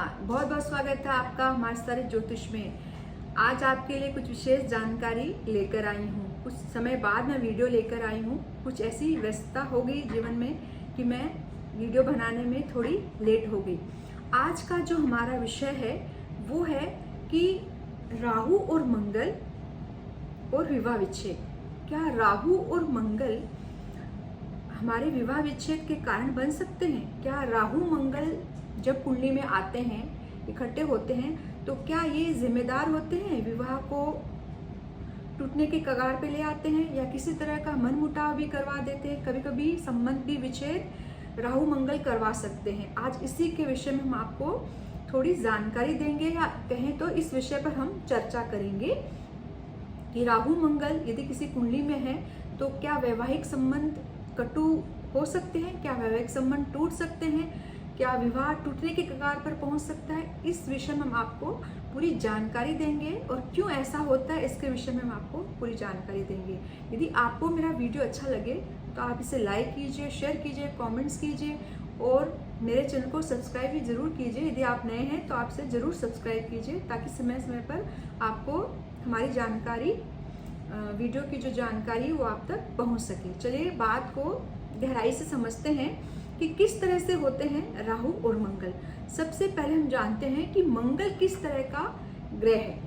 बहुत बहुत स्वागत है आपका हमारे सारे ज्योतिष में। आज आपके लिए कुछ विशेष जानकारी लेकर आई हूँ। कुछ समय बाद मैं वीडियो लेकर आई हूँ। कुछ ऐसी व्यस्तता हो गई जीवन में कि मैं वीडियो बनाने में थोड़ी लेट हो गई। आज का जो हमारा विषय है वो है कि राहु और मंगल और विवाह विच्छेद। क्या राहु और मंगल हमारे विवाह विच्छेद के कारण बन सकते हैं? क्या राहु मंगल जब कुंडली में आते हैं, इकट्ठे होते हैं, तो क्या ये जिम्मेदार होते हैं, विवाह को टूटने के कगार पे ले आते हैं या किसी तरह का मनमुटाव भी करवा देते हैं? कभी कभी संबंध भी विच्छेद राहु मंगल करवा सकते हैं। आज इसी के विषय में हम आपको थोड़ी जानकारी देंगे, या कहें तो इस विषय पर हम चर्चा करेंगे कि राहु मंगल यदि किसी कुंडली में है तो क्या वैवाहिक संबंध कटु हो सकते हैं, क्या वैवाहिक संबंध टूट सकते हैं, क्या विवाह टूटने के कगार पर पहुंच सकता है। इस विषय में हम आपको पूरी जानकारी देंगे और क्यों ऐसा होता है इसके विषय में हम आपको पूरी जानकारी देंगे। यदि आपको मेरा वीडियो अच्छा लगे तो आप इसे लाइक कीजिए, शेयर कीजिए, कमेंट्स कीजिए और मेरे चैनल को सब्सक्राइब भी जरूर कीजिए। यदि आप नए हैं तो आप इसे जरूर सब्सक्राइब कीजिए ताकि समय समय पर आपको हमारी जानकारी, वीडियो की जो जानकारी वो आप तक पहुंच सके। चलिए बात को गहराई से समझते हैं कि किस तरह से होते हैं राहु और मंगल। सबसे पहले हम जानते हैं कि मंगल किस तरह का ग्रह है,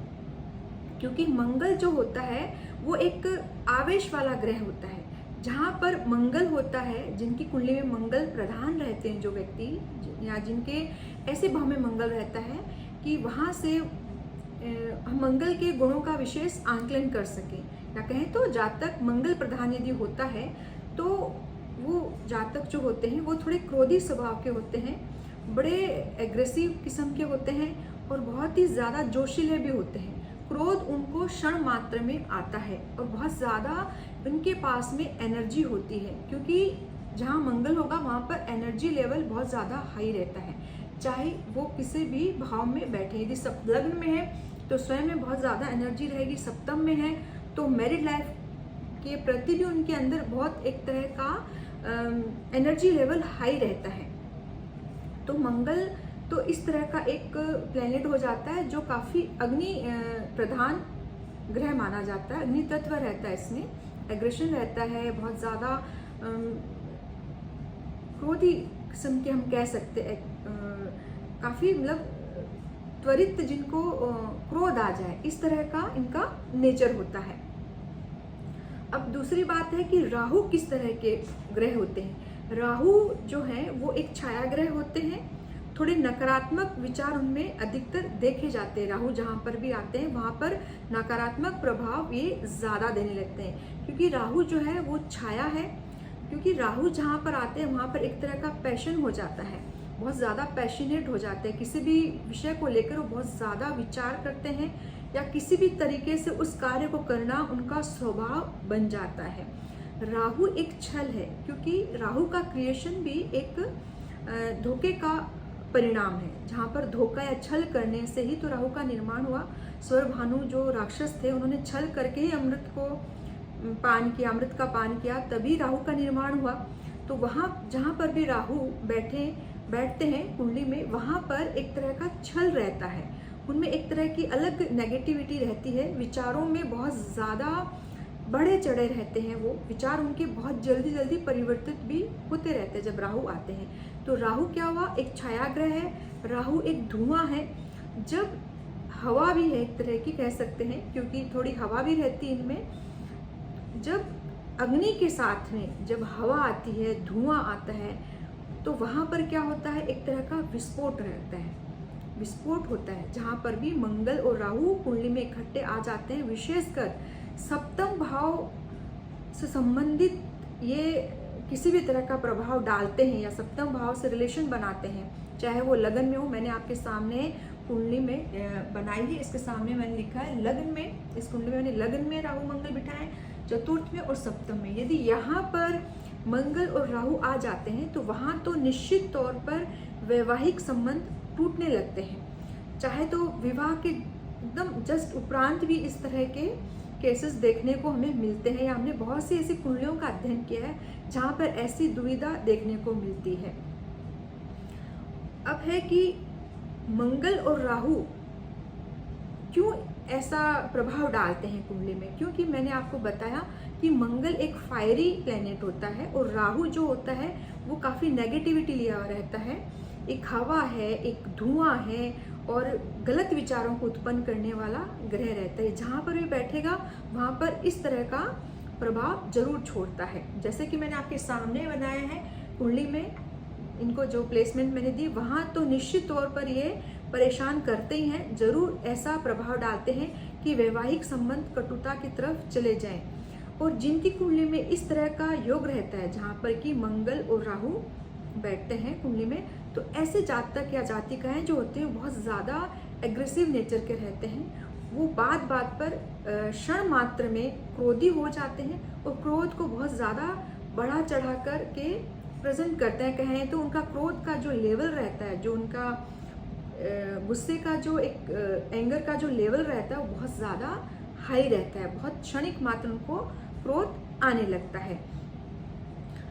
क्योंकि मंगल जो होता है वो एक आवेश वाला ग्रह होता है। जहाँ पर मंगल होता है, जिनकी कुंडली में मंगल प्रधान रहते हैं, जो व्यक्ति या जिनके ऐसे भाव में मंगल रहता है कि वहाँ से हम मंगल के गुणों का विशेष आंकलन कर सकें, या कहें तो जातक मंगल प्रधान यदि होता है तो वो जातक जो होते हैं वो थोड़े क्रोधी स्वभाव के होते हैं, बड़े एग्रेसिव किस्म के होते हैं और बहुत ही ज़्यादा जोशीले भी होते हैं। क्रोध उनको क्षण मात्र में आता है और बहुत ज़्यादा उनके पास में एनर्जी होती है, क्योंकि जहाँ मंगल होगा वहाँ पर एनर्जी लेवल बहुत ज़्यादा हाई रहता है, चाहे वो किसी भी भाव में बैठे। यदि सब लग्न में है तो स्वयं में बहुत ज़्यादा एनर्जी रहेगी, सप्तम में है तो मैरिड लाइफ के प्रति भी उनके अंदर बहुत एक तरह का एनर्जी लेवल हाई रहता है। तो मंगल तो इस तरह का एक प्लेनेट हो जाता है जो काफ़ी अग्नि प्रधान ग्रह माना जाता है। अग्नि तत्व रहता है, इसमें एग्रेशन रहता है, बहुत ज़्यादा क्रोधी किस्म के हम कह सकते हैं, काफ़ी मतलब त्वरित जिनको क्रोध आ जाए, इस तरह का इनका नेचर होता है। अब दूसरी बात है कि राहु किस तरह के ग्रह होते हैं। राहु जो है वो एक छाया ग्रह होते हैं, थोड़े नकारात्मक विचार उनमें अधिकतर देखे जाते हैं। राहु जहाँ पर भी आते हैं वहाँ पर नकारात्मक प्रभाव ये ज़्यादा देने लगते हैं, क्योंकि राहु जो है वो छाया है। क्योंकि राहु जहाँ पर आते हैं वहाँ पर एक तरह का पैशन हो जाता है, बहुत ज़्यादा पैशनेट हो जाते हैं, किसी भी विषय को लेकर वो बहुत ज़्यादा विचार करते हैं या किसी भी तरीके से उस कार्य को करना उनका स्वभाव बन जाता है। राहु एक छल है, क्योंकि राहु का क्रिएशन भी एक धोखे का परिणाम है, जहाँ पर धोखा या छल करने से ही तो राहु का निर्माण हुआ। स्वरभानु जो राक्षस थे उन्होंने छल करके ही अमृत को पान किया, अमृत का पान किया, तभी राहु का निर्माण हुआ। तो वहाँ जहाँ पर भी राहु बैठते हैं कुंडली में, वहाँ पर एक तरह का छल रहता है, उनमें एक तरह की अलग नेगेटिविटी रहती है, विचारों में बहुत ज़्यादा बढ़े चढ़े रहते हैं। वो विचार उनके बहुत जल्दी जल्दी परिवर्तित भी होते रहते हैं जब राहु आते हैं। तो राहु क्या हुआ, एक छाया ग्रह है, राहु एक धुआं है। जब हवा भी है एक तरह की कह सकते हैं, क्योंकि थोड़ी हवा भी रहती है इनमें। जब अग्नि के साथ में जब हवा आती है, धुआं आता है, तो वहाँ पर क्या होता है, एक तरह का विस्फोट रहता है, विस्फोट होता है। जहाँ पर भी मंगल और राहु कुंडली में इकट्ठे आ जाते हैं, विशेषकर सप्तम भाव से संबंधित ये किसी भी तरह का प्रभाव डालते हैं या सप्तम भाव से रिलेशन बनाते हैं, चाहे वो लगन में हो। मैंने आपके सामने कुंडली में बनाई है, इसके सामने मैंने लिखा है लगन में, इस कुंडली में मैंने लगन में राहु मंगल बिठाए, चतुर्थ में और सप्तम में। यदि यहाँ पर मंगल और राहु आ जाते हैं तो वहाँ तो निश्चित तौर पर वैवाहिक संबंध टूटने लगते हैं। चाहे तो विवाह के एकदम जस्ट उपरांत भी इस तरह के केसेस देखने को हमें मिलते हैं, या हमने बहुत सी ऐसी कुंडलियों का अध्ययन किया है जहाँ पर ऐसी दुविधा देखने को मिलती है। अब है कि मंगल और राहु क्यों ऐसा प्रभाव डालते हैं कुंडली में? क्योंकि मैंने आपको बताया कि मंगल एक फायरी प्लेनेट होता है और राहु जो होता है वो काफ़ी नेगेटिविटी लिया हुआ रहता है, एक हवा है, एक धुआं है और गलत विचारों को उत्पन्न करने वाला ग्रह रहता है। जहाँ पर भी बैठेगा वहाँ पर इस तरह का प्रभाव जरूर छोड़ता है। जैसे कि मैंने आपके सामने बनाया है कुंडली में, इनको जो प्लेसमेंट मैंने दी वहाँ तो निश्चित तौर पर ये परेशान करते ही हैं, जरूर ऐसा प्रभाव डालते हैं कि वैवाहिक संबंध कटुता की तरफ चले जाएं। और जिनकी कुंडली में इस तरह का योग रहता है जहाँ पर कि मंगल और राहु बैठते हैं कुंडली में, तो ऐसे जातक या जातिकाएं जो होते हैं बहुत ज़्यादा एग्रेसिव नेचर के रहते हैं। वो बात बात पर क्षण मात्र में क्रोधी हो जाते हैं और क्रोध को बहुत ज़्यादा बढ़ा चढ़ा कर के प्रेजेंट करते हैं। कहें तो उनका क्रोध का जो लेवल रहता है, जो उनका गुस्से का जो एक एंगर का जो लेवल रहता है वो बहुत ज़्यादा हाई रहता है, बहुत क्षणिक मात्र उनको क्रोध आने लगता है।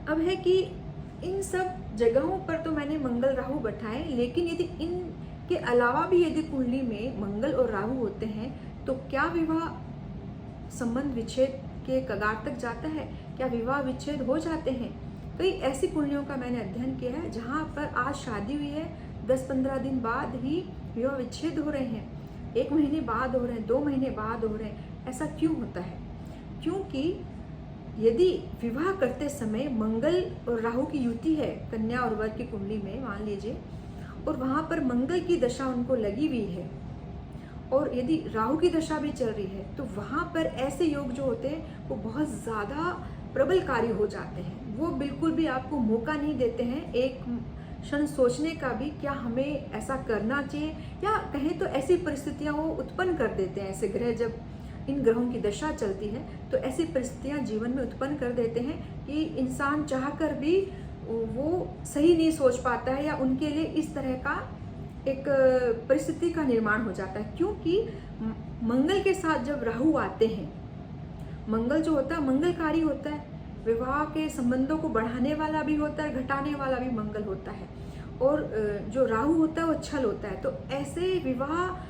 अब है कि इन सब जगहों पर तो मैंने मंगल राहु बैठाए, लेकिन यदि इनके अलावा भी यदि कुंडली में मंगल और राहु होते हैं तो क्या विवाह संबंध विच्छेद के कगार तक जाता है? क्या विवाह विच्छेद हो जाते हैं? कई ऐसी कुंडलियों का मैंने अध्ययन किया है जहाँ पर आज शादी हुई है, 10-15 दिन बाद ही विवाह विच्छेद हो रहे हैं, 1 महीने बाद हो रहे हैं, 2 महीने बाद हो रहे हैं। ऐसा क्यों होता है? क्योंकि यदि विवाह करते समय मंगल और राहु की युति है कन्या और वर की कुंडली में मान लीजिए, और वहाँ पर मंगल की दशा उनको लगी हुई है और यदि राहु की दशा भी चल रही है, तो वहाँ पर ऐसे योग जो होते हैं वो बहुत ज़्यादा प्रबलकारी हो जाते हैं। वो बिल्कुल भी आपको मौका नहीं देते हैं एक क्षण सोचने का भी, क्या हमें ऐसा करना चाहिए, या कहें तो ऐसी परिस्थितियाँ वो उत्पन्न कर देते हैं। ऐसे ग्रह जब इन ग्रहों की दशा चलती है तो ऐसी परिस्थितियाँ जीवन में उत्पन्न कर देते हैं कि इंसान चाहकर भी वो सही नहीं सोच पाता है, या उनके लिए इस तरह का एक परिस्थिति का निर्माण हो जाता है। क्योंकि मंगल के साथ जब राहु आते हैं, मंगल जो होता है मंगलकारी होता है, विवाह के संबंधों को बढ़ाने वाला भी होता है, घटाने वाला भी मंगल होता है, और जो राहु होता है वो छल होता है। तो ऐसे विवाह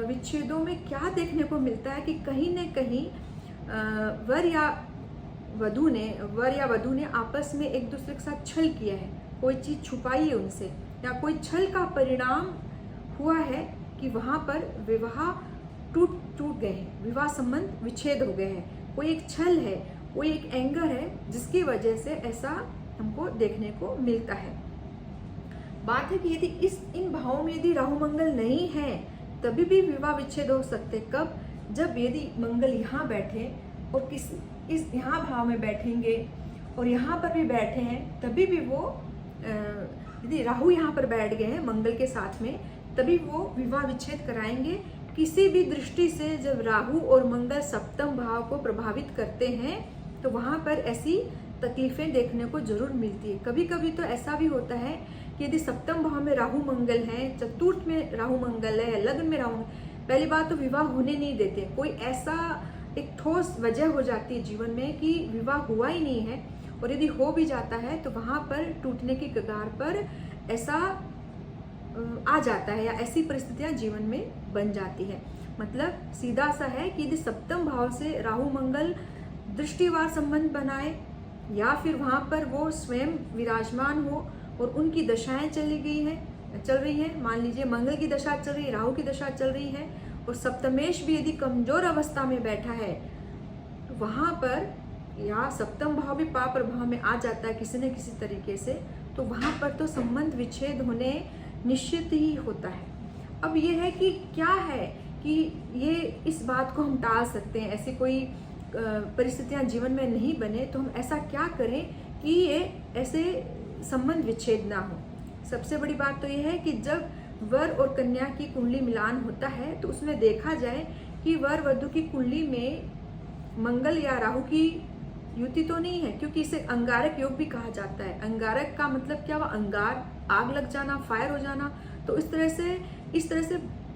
विच्छेदों में क्या देखने को मिलता है कि कहीं न कहीं वर या वधू ने आपस में एक दूसरे के साथ छल किया है, कोई चीज़ छुपाई है उनसे, या कोई छल का परिणाम हुआ है कि वहाँ पर विवाह टूट गए हैं, विवाह संबंध विच्छेद हो गए हैं। कोई एक छल है, कोई एक एंगर है जिसकी वजह से ऐसा हमको देखने को मिलता है। बात है कि यदि इन भावों में यदि राहु मंगल नहीं है तभी भी विवाह विच्छेद हो सकते। कब? जब यदि मंगल यहाँ बैठे और इस यहाँ भाव में बैठेंगे और यहाँ पर भी बैठे हैं, तभी भी वो यदि राहु यहाँ पर बैठ गए हैं मंगल के साथ में, तभी वो विवाह विच्छेद कराएंगे। किसी भी दृष्टि से जब राहु और मंगल सप्तम भाव को प्रभावित करते हैं तो वहाँ पर ऐसी तकलीफें देखने को जरूर मिलती है। कभी कभी तो ऐसा भी होता है कि यदि सप्तम भाव में राहु मंगल है, चतुर्थ में राहु मंगल है, लग्न में राहु, पहली बात तो विवाह होने नहीं देते। कोई ऐसा एक ठोस वजह हो जाती है जीवन में कि विवाह हुआ ही नहीं है, और यदि हो भी जाता है तो वहाँ पर टूटने की कगार पर ऐसा आ जाता है, या ऐसी परिस्थितियाँ जीवन में बन जाती है। मतलब सीधा सा है कि यदि सप्तम भाव से राहु मंगल दृष्टिवार संबंध बनाए, या फिर वहाँ पर वो स्वयं विराजमान हो और उनकी दशाएं चल रही हैं, मान लीजिए मंगल की दशा चल रही है, राहु की दशा चल रही है, और सप्तमेश भी यदि कमजोर अवस्था में बैठा है तो वहाँ पर, या सप्तम भाव भी पाप प्रभाव में आ जाता है किसी न किसी तरीके से, तो वहाँ पर तो संबंध विच्छेद होने निश्चित ही होता है। अब ये है कि क्या है कि ये इस बात को हम टाल सकते हैं, ऐसी कोई परिस्थितियाँ जीवन में नहीं बने तो हम ऐसा क्या करें कि ये ऐसे संबंध विच्छेद ना हो। सबसे बड़ी बात तो ये है कि जब वर और कन्या की कुंडली मिलान होता है तो उसमें देखा जाए कि वर वधु की कुंडली में मंगल या राहु की युति तो नहीं है, क्योंकि इसे अंगारक योग भी कहा जाता है। अंगारक का मतलब क्या हुआ? अंगार, आग लग जाना, फायर हो जाना। तो इस तरह से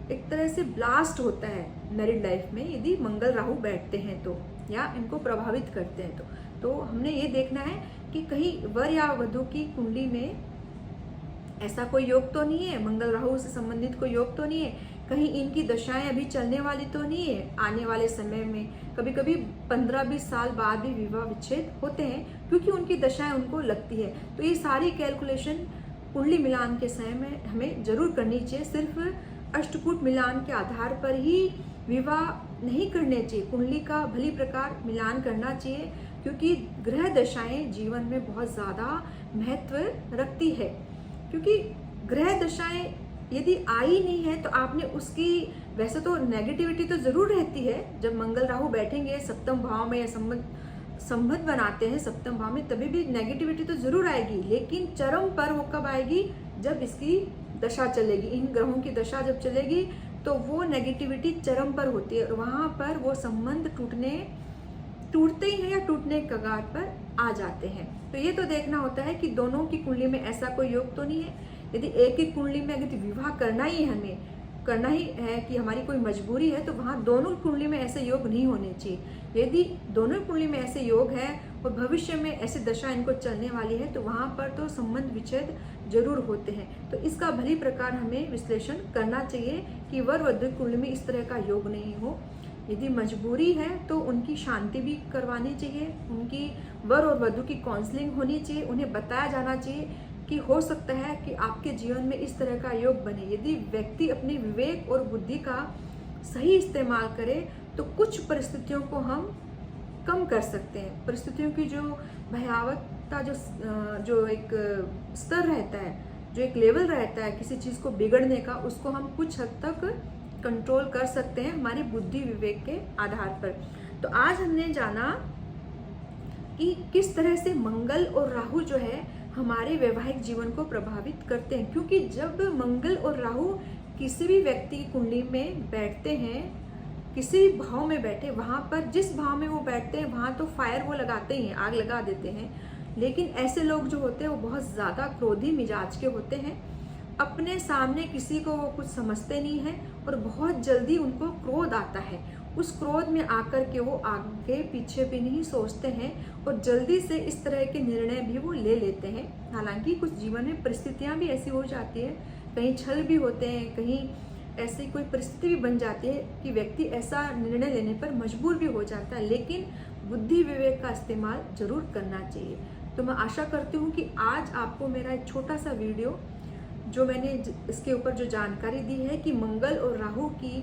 एक तरह से ब्लास्ट होता है मैरिड लाइफ में यदि मंगल राहु बैठते हैं तो, या इनको प्रभावित करते हैं तो हमने ये देखना है कि कहीं वर या वधु की कुंडली में ऐसा कोई योग तो नहीं है, मंगल राहु से संबंधित कोई योग तो नहीं है, कहीं इनकी दशाएं अभी चलने वाली तो नहीं है। आने वाले समय में कभी कभी 15-20 साल बाद भी विवाह विच्छेद होते हैं, क्योंकि उनकी दशाएं उनको लगती है। तो ये सारी कैलकुलेशन कुंडली मिलान के समय में हमें जरूर करनी चाहिए। सिर्फ अष्टकूट मिलान के आधार पर ही विवाह नहीं करने चाहिए, कुंडली का भली प्रकार मिलान करना चाहिए, क्योंकि ग्रह दशाएं जीवन में बहुत ज़्यादा महत्व रखती है। क्योंकि ग्रह दशाएं यदि आई नहीं है तो आपने उसकी, वैसे तो नेगेटिविटी तो जरूर रहती है, जब मंगल राहु बैठेंगे सप्तम भाव में या संबंध बनाते हैं सप्तम भाव में, तभी भी नेगेटिविटी तो जरूर आएगी, लेकिन चरम पर वो कब आएगी, जब इसकी दशा चलेगी। इन ग्रहों की दशा जब चलेगी तो वो नेगेटिविटी चरम पर होती है, और वहां पर वो संबंध टूटते ही हैं या टूटने के कगार पर आ जाते हैं। तो ये तो देखना होता है कि दोनों की कुंडली में ऐसा कोई योग तो नहीं है। यदि एक ही कुंडली में अगर विवाह करना ही हमें करना ही है कि हमारी कोई मजबूरी है, तो वहाँ दोनों कुंडली में ऐसे योग नहीं होने चाहिए। यदि दोनों कुंडली में ऐसे योग है और भविष्य में ऐसी दशा इनको चलने वाली है, तो वहाँ पर तो संबंध विच्छेद जरूर होते हैं। तो इसका भली प्रकार हमें विश्लेषण करना चाहिए कि वर वधु कुंडली में इस तरह का योग नहीं हो। यदि मजबूरी है तो उनकी शांति भी करवानी चाहिए, उनकी वर और वधु की काउंसलिंग होनी चाहिए, उन्हें बताया जाना चाहिए कि हो सकता है कि आपके जीवन में इस तरह का योग बने। यदि व्यक्ति अपने विवेक और बुद्धि का सही इस्तेमाल करे तो कुछ परिस्थितियों को हम कम कर सकते हैं। परिस्थितियों की जो भयावहता, जो एक स्तर रहता है, जो एक लेवल रहता है किसी चीज़ को बिगड़ने का, उसको हम कुछ हद तक कंट्रोल कर सकते हैं हमारी बुद्धि विवेक के आधार पर। तो आज हमने जाना कि किस तरह से मंगल और राहु जो है हमारे वैवाहिक जीवन को प्रभावित करते हैं। क्योंकि जब मंगल और राहु किसी भी व्यक्ति की कुंडली में बैठते हैं, किसी भी भाव में बैठे, वहाँ पर जिस भाव में वो बैठते हैं वहाँ तो फायर वो लगाते ही हैं, आग लगा देते हैं। लेकिन ऐसे लोग जो होते हैं वो बहुत ज़्यादा क्रोधी मिजाज के होते हैं, अपने सामने किसी को वो कुछ समझते नहीं हैं और बहुत जल्दी उनको क्रोध आता है। उस क्रोध में आकर के वो आगे पीछे भी नहीं सोचते हैं और जल्दी से इस तरह के निर्णय भी वो ले लेते हैं। हालांकि कुछ जीवन में परिस्थितियां भी ऐसी हो जाती है, कहीं छल भी होते हैं, कहीं ऐसी कोई परिस्थिति भी बन जाती है कि व्यक्ति ऐसा निर्णय लेने पर मजबूर भी हो जाता है, लेकिन बुद्धि विवेक का इस्तेमाल जरूर करना चाहिए। तो मैं आशा करती हूँ कि आज आपको मेरा एक छोटा सा वीडियो, जो मैंने इसके ऊपर जो जानकारी दी है कि मंगल और राहु की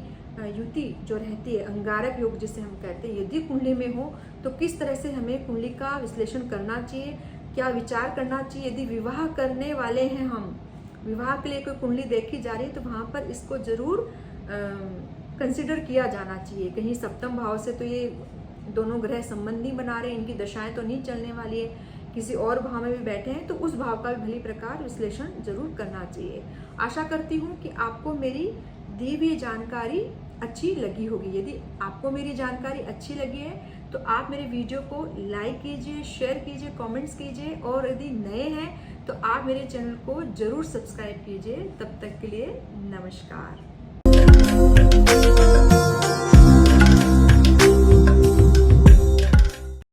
युति जो रहती है, अंगारक योग जिसे हम कहते हैं, यदि कुंडली में हो तो किस तरह से हमें कुंडली का विश्लेषण करना चाहिए, क्या विचार करना चाहिए। यदि विवाह करने वाले हैं, हम विवाह के लिए कोई कुंडली देखी जा रही है, तो वहाँ पर इसको जरूर कंसिडर किया जाना चाहिए। कहीं सप्तम भाव से तो ये दोनों ग्रह संबंध नहीं बना रहे, इनकी दशाएं तो नहीं चलने वाली है, किसी और भाव में भी बैठे हैं, तो उस भाव का भी भली प्रकार विश्लेषण जरूर करना चाहिए। आशा करती हूँ कि आपको मेरी दी हुई जानकारी अच्छी लगी होगी। यदि आपको मेरी जानकारी अच्छी लगी है तो आप मेरे वीडियो को लाइक कीजिए, शेयर कीजिए, कमेंट्स कीजिए, और यदि नए हैं तो आप मेरे चैनल को जरूर सब्सक्राइब कीजिए। तब तक के लिए नमस्कार।